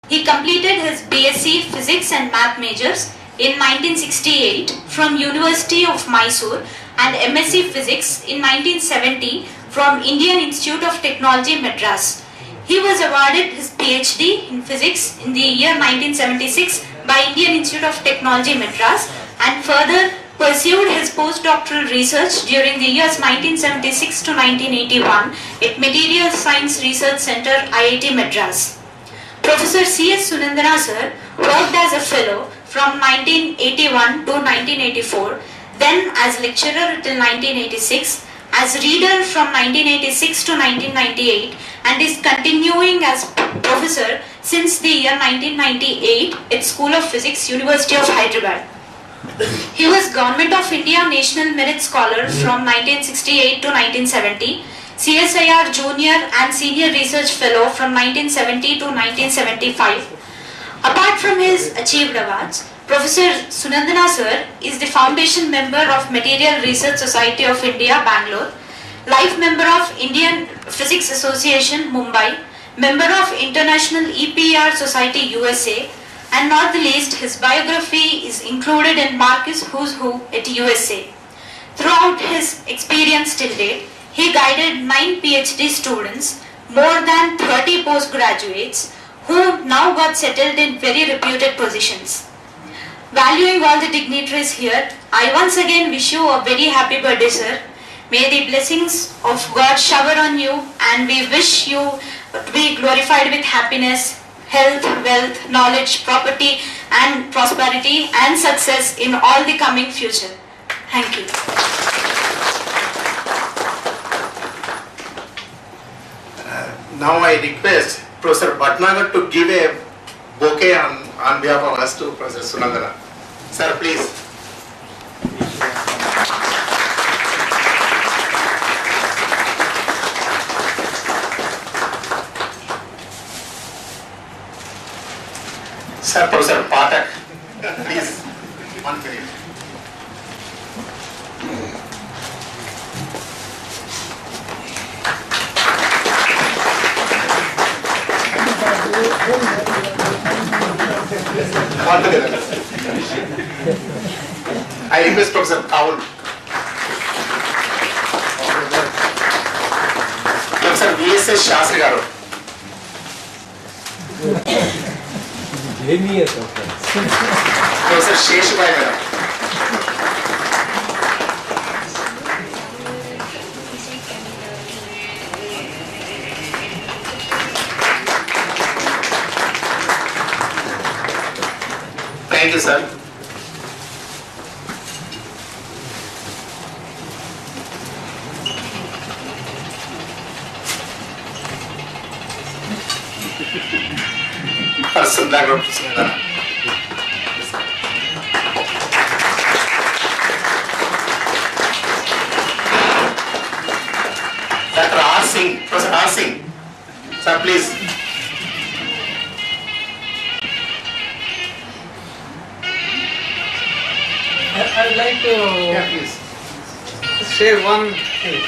He completed his BSc Physics and Math majors in 1968 from University of Mysore and MSc Physics in 1970 from Indian Institute of Technology, Madras. He was awarded his PhD in Physics in the year 1976 by Indian Institute of Technology, Madras, and further pursued his postdoctoral research during the years 1976 to 1981 at Material Science Research Center, IIT Madras. Professor C.S. Sunandana sir worked as a fellow from 1981 to 1984, then as lecturer till 1986, as reader from 1986 to 1998, and is continuing as professor since the year 1998 at School of Physics, University of Hyderabad. He was Government of India National Merit Scholar from 1968 to 1970, CSIR Junior and Senior Research Fellow from 1970 to 1975. Apart from his achieved awards, Professor Sunandana sir is the foundation member of Material Research Society of India, Bangalore, life member of Indian Physics Association, Mumbai, member of International EPR Society, USA, and not the least, his biography is included in Marcus Who's Who at USA. Throughout his experience till date, he guided 9 PhD students, more than 30 postgraduates, who now got settled in very reputed positions. Valuing all the dignitaries here, I once again wish you a very happy birthday, sir. May the blessings of God shower on you, and we wish you to be glorified with happiness, health, wealth, knowledge, property, and prosperity and success in all the coming future. Thank you. Now I request Professor Bhatnagar to give a bouquet on behalf of us to Professor Sunandana. Sir, please. Sir, Professor Pathak, please, 1 minute. All together. I request Professor Kaul. Professor V.S.S. Shastri garu. Professor Sheshbhai madam. Thank you, sir. Sundar. Dr. R. Singh, Professor R. Singh. Sir, please. I would like to share one thing.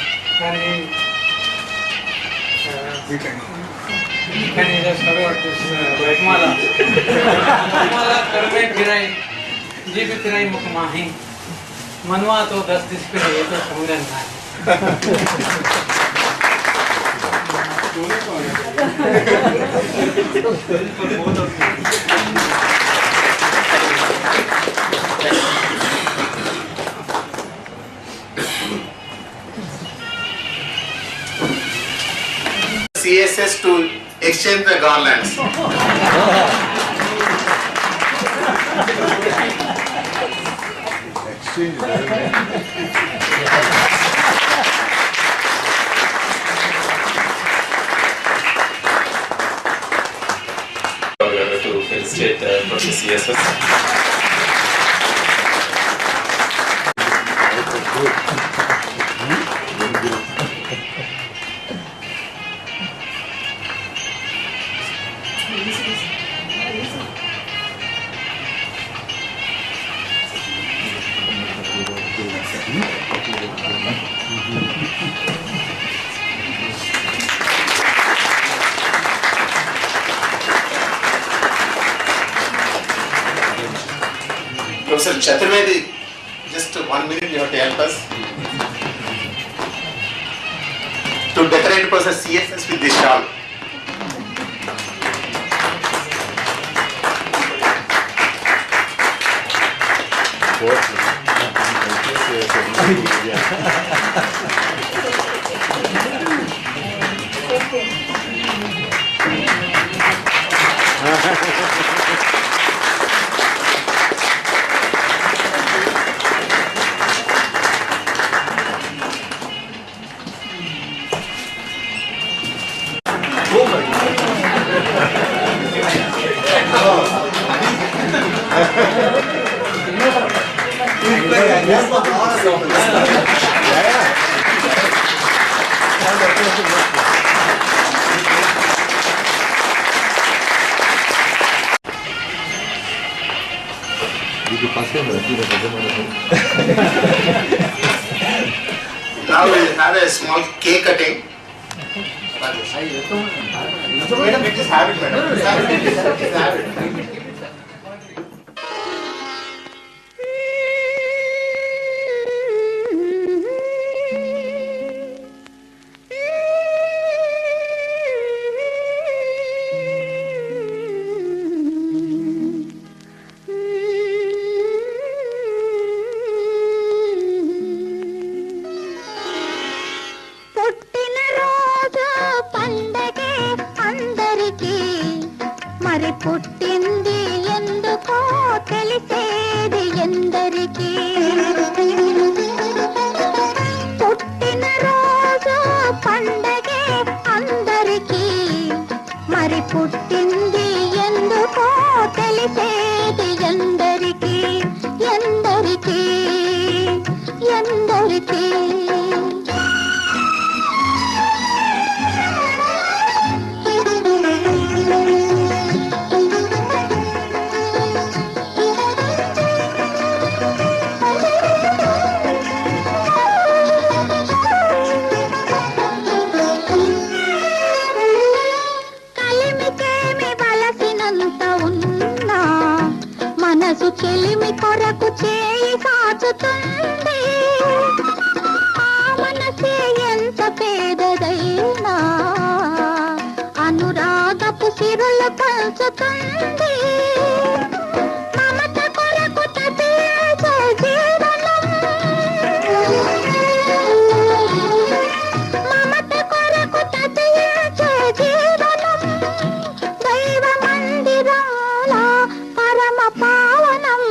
Can you just forward this Mala? Mala karme firai, jeev firai mukmahi. Manwa to 10 dis pe ye to samran hai. CSS to exchange the garlands. To felicitate Professor CSS. Professor Chaturvedi, just 1 minute you have to help us to decorate Professor CSS with this shawl. Now we'll have a small cake cutting. Madam, just have it, madam. Just have it. మరి పుట్టింది ఎందుకో తెలిసేది ఎందరికీ పుట్టిన రోజు పండగే అందరికీ మరి పుట్టింది ఎందుకో తెలిసేది ఎందరికీ ఎందరికీ ఎందరికీ మనసు చెలిమి కొరకు చేయి కాచుతుంది ఆ మనసే ఎంత పేదదైనా అనురాగపు సిరులు పంచుతుంది మమత కొరకు తపించే జీవనం మమత కొరకు తపించే జీవనం దైవ మందిరాల పరమ పావనం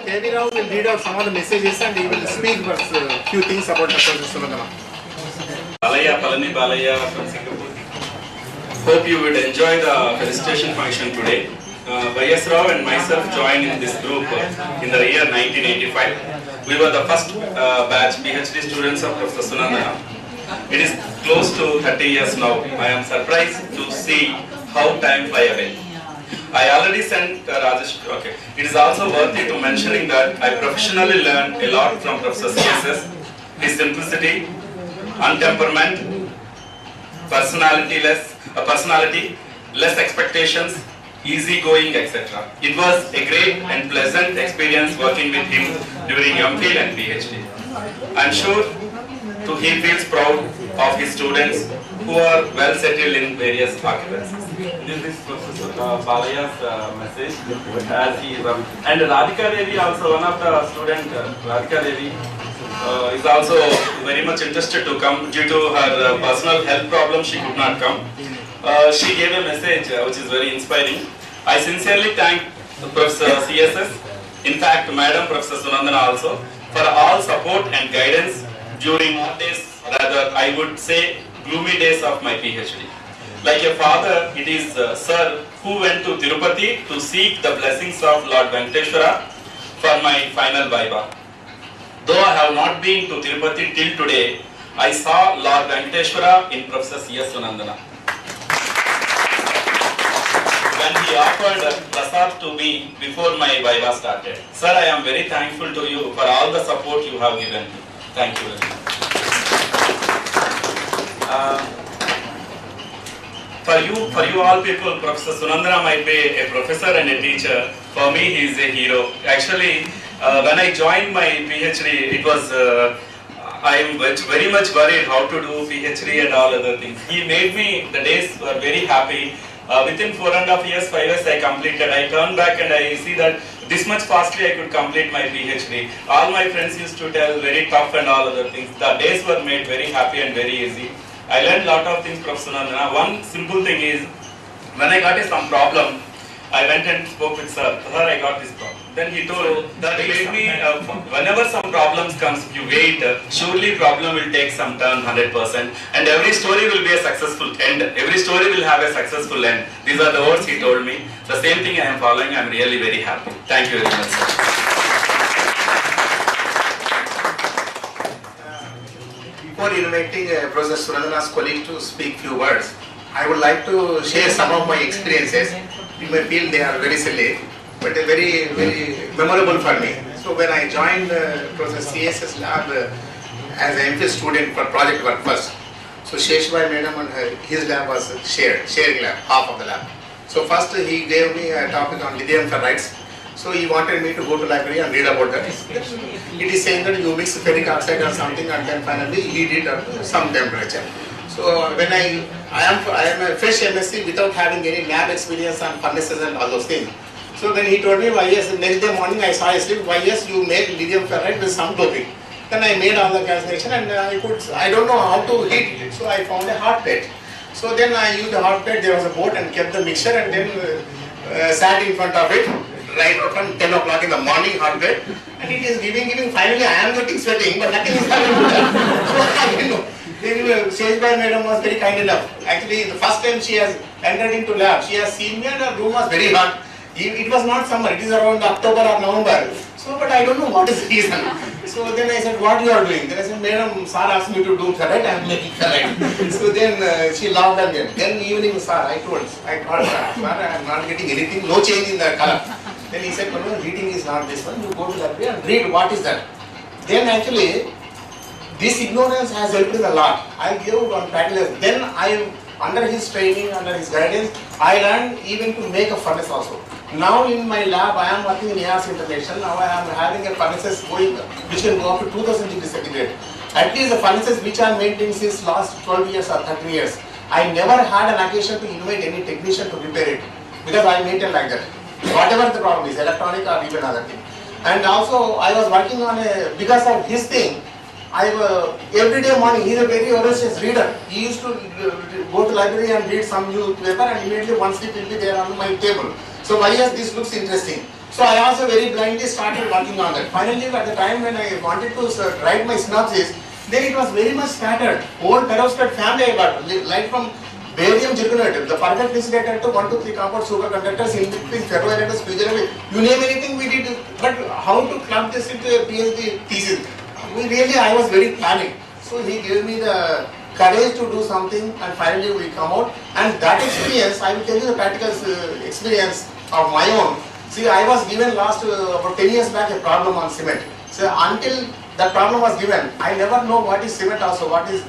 K.V. Rao will read out some of the messages and he will speak a few things about the Professor Sunandana. Balaya, Palani Balaya from Singapore. Hope you would enjoy the felicitation function today. Y.S. Rao and myself joined in this group in the year 1985. We were the first batch PhD students of Professor Sunandana. It is close to 30 years now. I am surprised to see how time fly away. I already sent Rajesh. Okay. It is also worthy to mentioning that I professionally learned a lot from Professor CSS. His simplicity, untemperament, personality, less expectations, easy-going, etc. It was a great and pleasant experience working with him during MPhil and PhD. I am sure he feels proud of his students who are well settled in various occupancies. This is Professor Balaya's message as he is and Radhika Devi also, one of the student Radhika Devi is also very much interested to come due to her personal health problems. She could not come. She gave a message which is very inspiring. I sincerely thank Professor CSS, in fact Madam Professor Sunandana also, for all support and guidance during hard days, rather I would say gloomy days of my PhD. Like a father, it is Sir who went to Tirupati to seek the blessings of Lord Venkateshwara for my final Viva. Though I have not been to Tirupati till today, I saw Lord Venkateshwara in Professor C.S. Sunandana. When he offered prasad to me before my Viva started. Sir, I am very thankful to you for all the support you have given me. Thank you very much. For you all people, Professor Sunandana might be a professor and a teacher. For me, he is a hero. Actually, when I joined my PhD, it was I am very much worried how to do PhD and all other things. He made me, the days were very happy. Within 4.5 years, 5 years I completed. I turn back and I see that this much fastly I could complete my PhD. All my friends used to tell very tough and all other things. The days were made very happy and very easy. I learned lot of things from Sunandana. One simple thing is, when I got some problem, I went and spoke with sir. Sir, I got this problem. Then he told that he made me, whenever some problems comes, you wait, surely problem will take some turn 100%, and every story will be a successful end. Every story will have a successful end. These are the words he told me. The same thing I am following. I am really very happy. Thank you very much, sir. Before inviting Professor Sunandana's colleague to speak few words, I would like to share some of my experiences. You may feel they are very silly, but very memorable for me. So when I joined Professor CSS lab as an MPhil student for project work first, so Sheshbhai Madam and his lab was sharing lab, half of the lab. So first he gave me a topic on lithium ferrites. So he wanted me to go to library and read about that. It is saying that you mix ferric oxide or something and then finally heat it at some temperature. So when I am a fresh MSc without having any lab experience on furnaces and all those things. So when he told me why yes, next day morning I saw a slip, why yes you make lithium ferrite with some doping. Then I made all the calculation and I don't know how to heat it. So I found a hot plate. So then I used a hot plate, there was a boat and kept the mixture and then sat in front of it right from 10 o'clock in the morning, hot plate. And it is giving, finally I am getting sweating but nothing is happening. So I didn't know. Then Sheshbhai Madam was very kind enough. Actually, the first time she has entered into lab, she has seen me and her room was very hot. It was not summer, it is around October or November. So, but I don't know what is the reason. So then I said, what you are doing? Then I said, Madam, sir asked me to do ferrite, I am making ferrite. So then she laughed again. Then evening, sir, I told, sir, I am not getting anything, no change in the color. Then he said, no, reading is not this one, you go to the library and read what is that. Then actually, this ignorance has helped me a lot. I gave one practice. Then under his training, under his guidance, I learned even to make a furnace also. Now in my lab, I am working in EARS International. Now I am having a furnaces going, which can go up to 2000 degrees centigrade. At least the furnaces which I maintained since last 12 years or 13 years. I never had an occasion to invite any technician to repair it because I maintain like that. Whatever the problem is, electronic or even other thing. And also I was working on because of his thing, every day morning, he is a very voracious reader. He used to go to library and read some newspaper and immediately one slip will be there on my table. So why yes, this looks interesting. So I also very blindly started working on that. Finally, at the time when I wanted to write my synopsis, then it was very much scattered. Whole perovskite family I got, like from barium zirconate, the perfect insulator to 1, 2, 3 compound superconductors, in between ferroelectrics, fusion, you name anything we did. But how to club this into a PhD thesis? I was very planning. So he gave me the courage to do something and finally we come out. And that experience, I will tell you the practical experience of my own. See, I was given last about 10 years back a problem on cement. So until that problem was given, I never know what is cement also, what is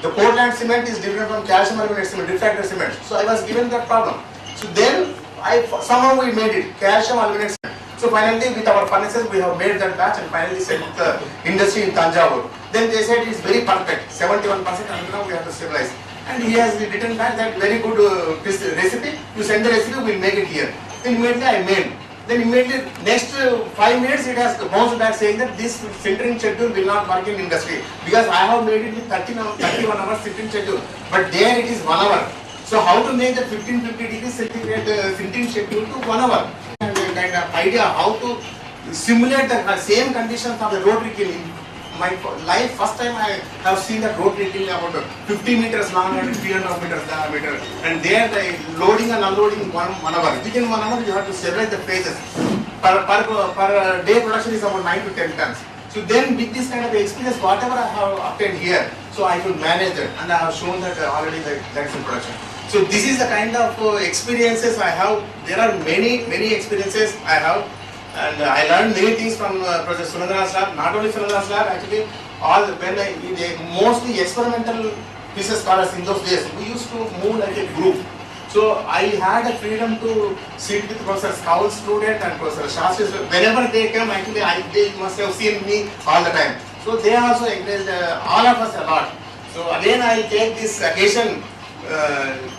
the Portland cement is different from calcium aluminate cement, refractory cement. So I was given that problem. So then somehow we made it, calcium aluminate cement. So finally with our furnaces we have made that batch and finally sent the industry in Tanjavur. Then they said it's very perfect, 71% and now we have to stabilize. And he has written back that very good recipe, you send the recipe, we will make it here. Then immediately I made. Then immediately next 5 minutes it has bounced back saying that this sintering schedule will not work in industry. Because I have made it with 31 hours sintering schedule. But there it is 1 hour. So how to make the 1550 degrees centigrade sintering schedule to 1 hour? And the kind of idea how to simulate the same conditions of the rotary kiln. My life, first time I have seen the rotary kiln about 50 meters long and 3.5 meters diameter. And there the loading and unloading 1 hour. Within 1 hour you have to separate the phases. Per day production is about 9 to 10 tons. So then with this kind of experience, whatever I have obtained here, so I could manage that and I have shown that already that's in production. So this is the kind of experiences I have. There are many experiences I have. And I learned many things from Professor Sunandana's lab, not only Sunandana's lab, actually, mostly experimental business scholars in those days, we used to move like a group. So I had a freedom to sit with Professor Scout student and Professor Shastri. Whenever they came, actually they must have seen me all the time. So they also encouraged all of us a lot. So again I take this occasion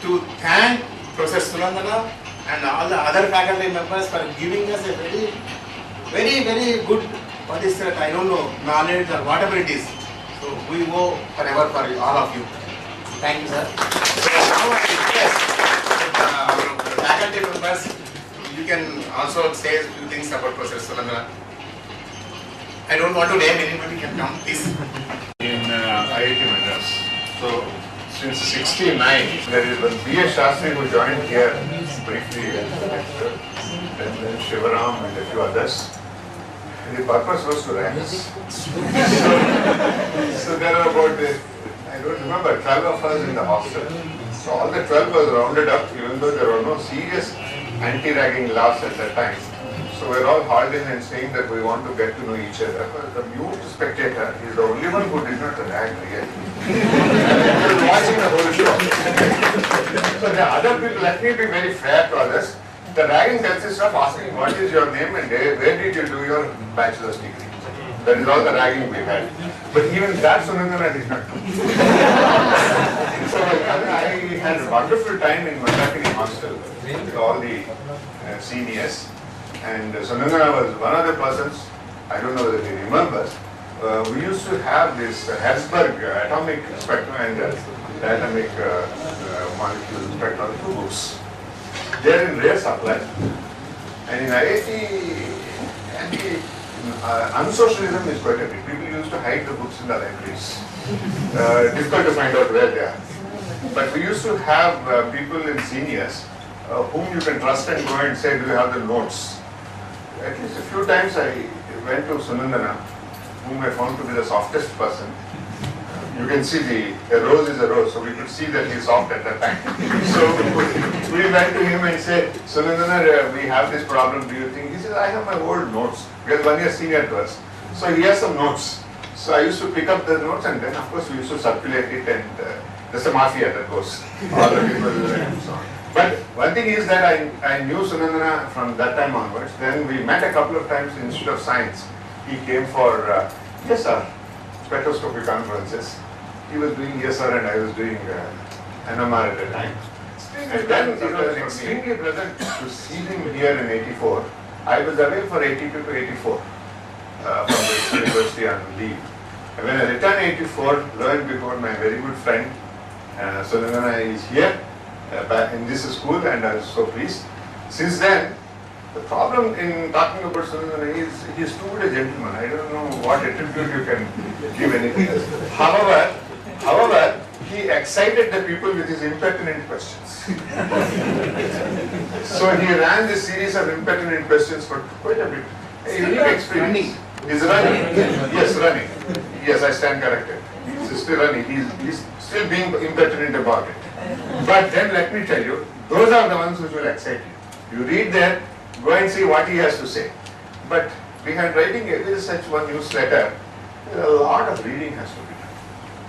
to thank Professor Sunandana and all the other faculty members for giving us a very good, what is that, I don't know, knowledge or whatever it is. So we owe forever for all of you. Thank you, sir. So now I request our faculty members, you can also say a few things about Professor Sunandana. I don't want to name anybody, can come please. In IIT Madras. So since '69, there is one B.A. Shastri who joined here briefly as a lecturer, and then Shivaram and a few others. The purpose was to rank us. So there are about, I don't remember, 12 of us in the hostel. So all the 12 was rounded up, even though there were no serious anti-ragging laws at that time. So we're all hauled in and saying that we want to get to know each other. But the mute spectator is the only one who did not rag really. He was watching the whole show. So the other people, let me be very fair to others. The ragging consists of asking what is your name and where did you do your bachelor's degree. That is all the ragging we had. But even that Sunandana did not do. So I had a wonderful time in Mandakini hostel with all the seniors. And Sunandana was one of the persons, I don't know whether he remembers, we used to have this Herzberg atomic spectrum and atomic molecule spectrometry books. They are in rare supply. And in IIT, unsocialism is quite a bit. People used to hide the books in the libraries. Difficult to find out where they are. But we used to have people in seniors whom you can trust and go and say, do you have the notes? At least a few times I went to Sunandana, whom I found to be the softest person. You can see a rose is a rose, so we could see that he's soft at that time. So we went to him and said, Sunandana, we have this problem, do you think? He said, I have my old notes, because 1 year senior to us. So he has some notes. So I used to pick up the notes and then of course we used to circulate it and there's a mafia that goes. All the people and so on. But one thing is that I knew Sunandana from that time onwards. Then we met a couple of times in the Institute of Science. He came for spectroscopy conferences. He was doing ESR and I was doing NMR at the time. And then it was extremely pleasant to see him here in '84. I was away for '82 to '84 from the university on leave. And when I returned '84, lo and behold, my very good friend Sunandana is here. Back in this school, and I was so pleased. Since then, the problem in talking about Sunandana is he is too good a gentleman. I don't know what attribute you can give anything else. However, he excited the people with his impertinent questions. So he ran this series of impertinent questions for quite a bit. A unique experience. He's running. Yes, running. Yes, I stand corrected. He's still running. He's still being impertinent about it. But then let me tell you, those are the ones which will excite you. You read there, go and see what he has to say. But behind writing every such one newsletter, a lot of reading has to be done.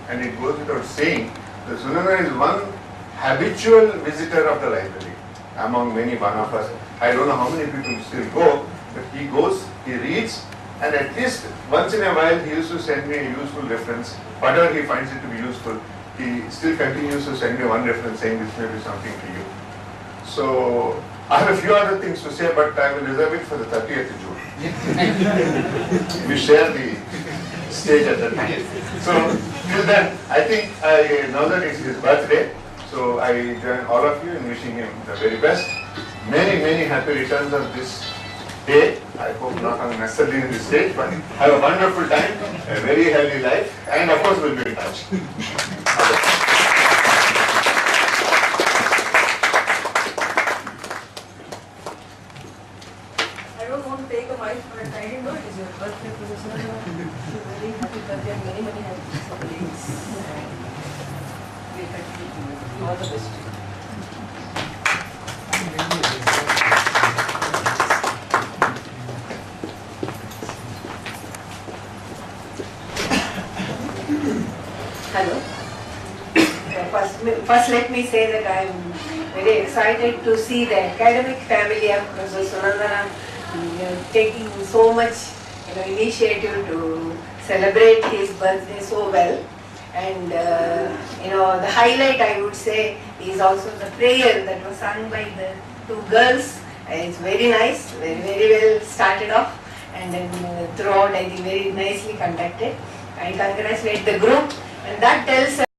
And it goes without saying that Sunandana is one habitual visitor of the library. Among many, one of us. I don't know how many people still go, but he goes, he reads, and at least once in a while he used to send me a useful reference. Whatever he finds it to be useful, he still continues to send me one reference saying this may be something to you. So I have a few other things to say, but I will reserve it for the 30th of June. We share the stage at that time. So till then, I think now that it's his birthday, so I join all of you in wishing him the very best. Many, many happy returns of this day. I hope not on necessarily in this stage, but have a wonderful time, a very healthy life, and of course we'll be in touch. I don't want to take a mic, but I didn't know it is your birthday, Professor. Very happy birthday and many, many happy birthdays. All the best. Hello. first let me say that I am very excited to see the academic family of Professor Sunandana taking so much initiative to celebrate his birthday so well. And the highlight I would say is also the prayer that was sung by the two girls. It's very nice, very, very well started off, and then throughout I think very nicely conducted. I congratulate the group, and that tells